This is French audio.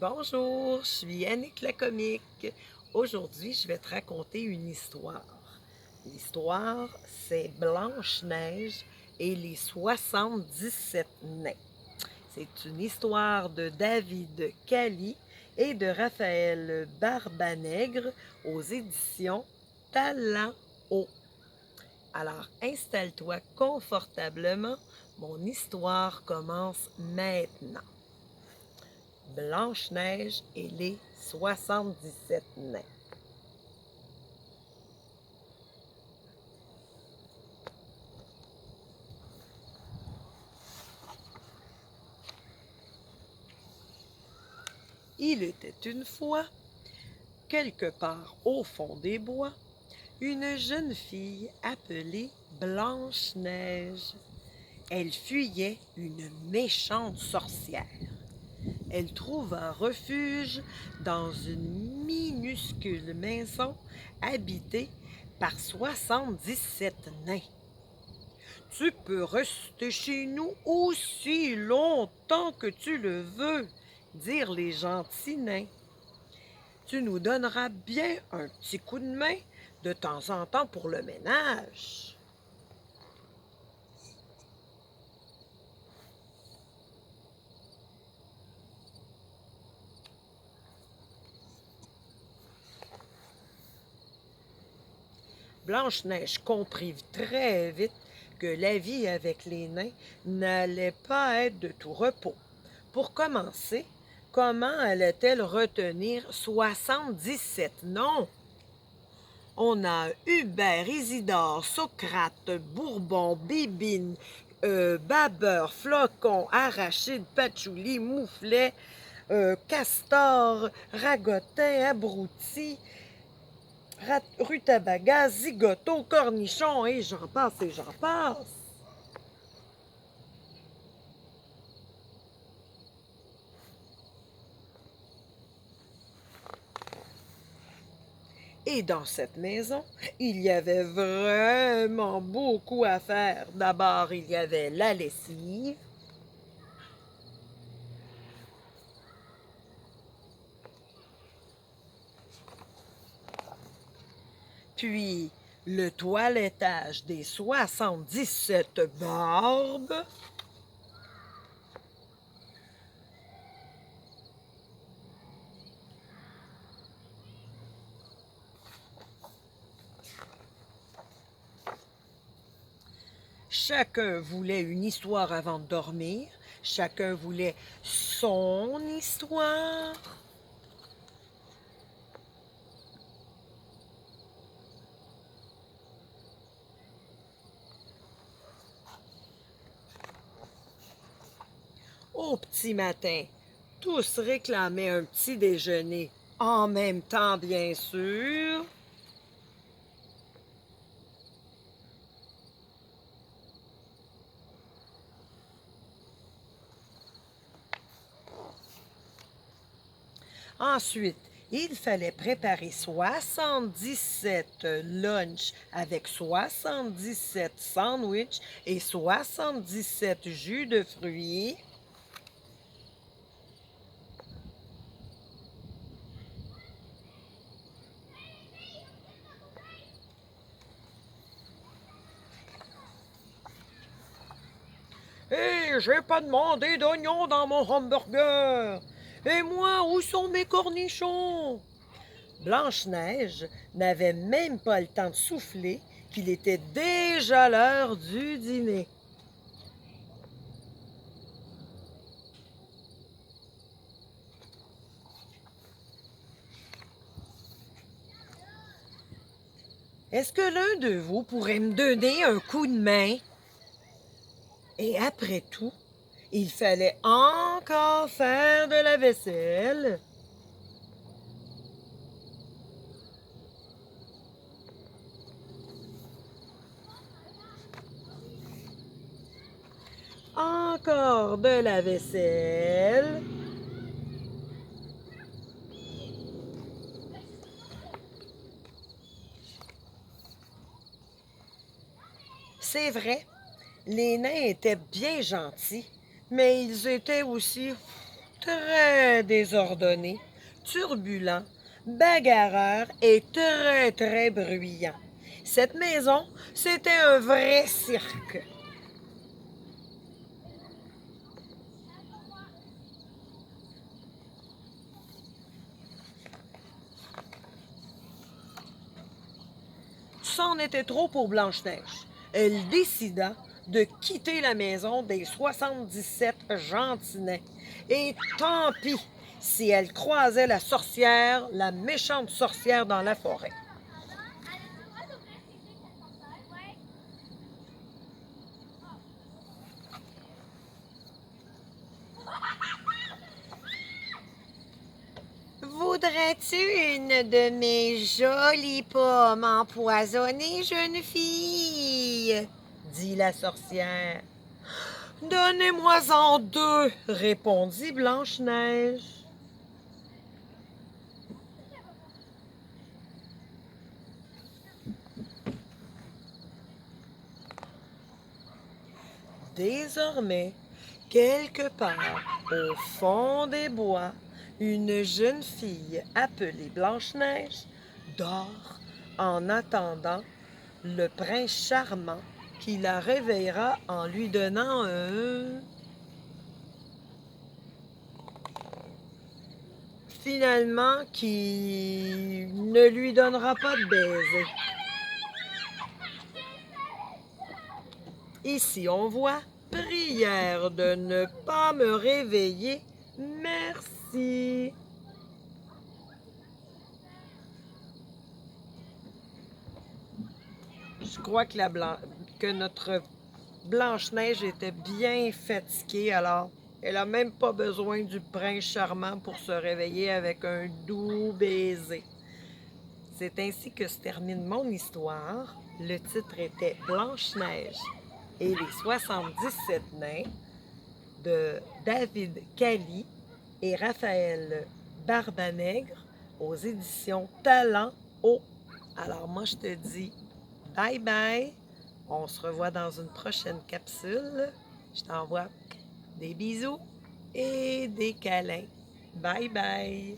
Bonjour, je suis Annick la comique. Aujourd'hui, je vais te raconter une histoire. L'histoire, c'est Blanche-Neige et les 77 nains. C'est une histoire de David Cali et de Raphaël Barbanègre aux éditions Talent Haut. Alors, installe-toi confortablement. Mon histoire commence maintenant. Blanche-Neige et les 77 nains. Il était une fois, quelque part au fond des bois, une jeune fille appelée Blanche-Neige. Elle fuyait une méchante sorcière. Elle trouva refuge dans une minuscule maison habitée par 77 nains. Tu peux rester chez nous aussi longtemps que tu le veux, dirent les gentils nains. Tu nous donneras bien un petit coup de main de temps en temps pour le ménage. Blanche-Neige comprit très vite que la vie avec les nains n'allait pas être de tout repos. Pour commencer, comment allait-elle retenir 77 noms? On a Hubert, Isidore, Socrate, Bourbon, Bibine, Babeur, Flocon, Arachide, Patchouli, Mouflet, Castor, Ragotin, Abruti, Rutabaga, Zigoto, Cornichon, et j'en passe et j'en passe. Et dans cette maison, il y avait vraiment beaucoup à faire. D'abord, il y avait la lessive, puis le toilettage des 77 barbes, chacun voulait une histoire avant de dormir, chacun voulait son histoire. Au petit matin, tous réclamaient un petit déjeuner, en même temps bien sûr. Ensuite, il fallait préparer 77 lunchs avec 77 sandwichs et 77 jus de fruits. Hé, j'ai pas demandé d'oignons dans mon hamburger! Et moi, où sont mes cornichons? Blanche-Neige n'avait même pas le temps de souffler qu'il était déjà l'heure du dîner. Est-ce que l'un de vous pourrait me donner un coup de main? Et après tout, il fallait encore faire de la vaisselle. Encore de la vaisselle. C'est vrai, les nains étaient bien gentils, mais ils étaient aussi très désordonné, turbulent, bagarreur et très, très bruyant. Cette maison, c'était un vrai cirque. C'en était trop pour Blanche-Neige. Elle décida de quitter la maison des 77 Gentinets. Et tant pis si elle croisait la sorcière, la méchante sorcière dans la forêt. Voudrais-tu une de mes jolies pommes empoisonnées, jeune fille? Dit la sorcière. Donnez-moi-en deux, répondit Blanche-Neige. Désormais, quelque part au fond des bois, une jeune fille appelée Blanche-Neige dort en attendant le prince charmant qui la réveillera en lui donnant un... Finalement, qui ne lui donnera pas de baiser. Ici, on voit prière de ne pas me réveiller. Merci. Je crois que, que notre Blanche-Neige était bien fatiguée, alors elle n'a même pas besoin du prince charmant pour se réveiller avec un doux baiser. C'est ainsi que se termine mon histoire. Le titre était Blanche-Neige et les 77 nains de David Cali et Raphaël Barbanègre aux éditions Talent Haut. Alors moi, je te dis bye bye. On se revoit dans une prochaine capsule. Je t'envoie des bisous et des câlins. Bye bye.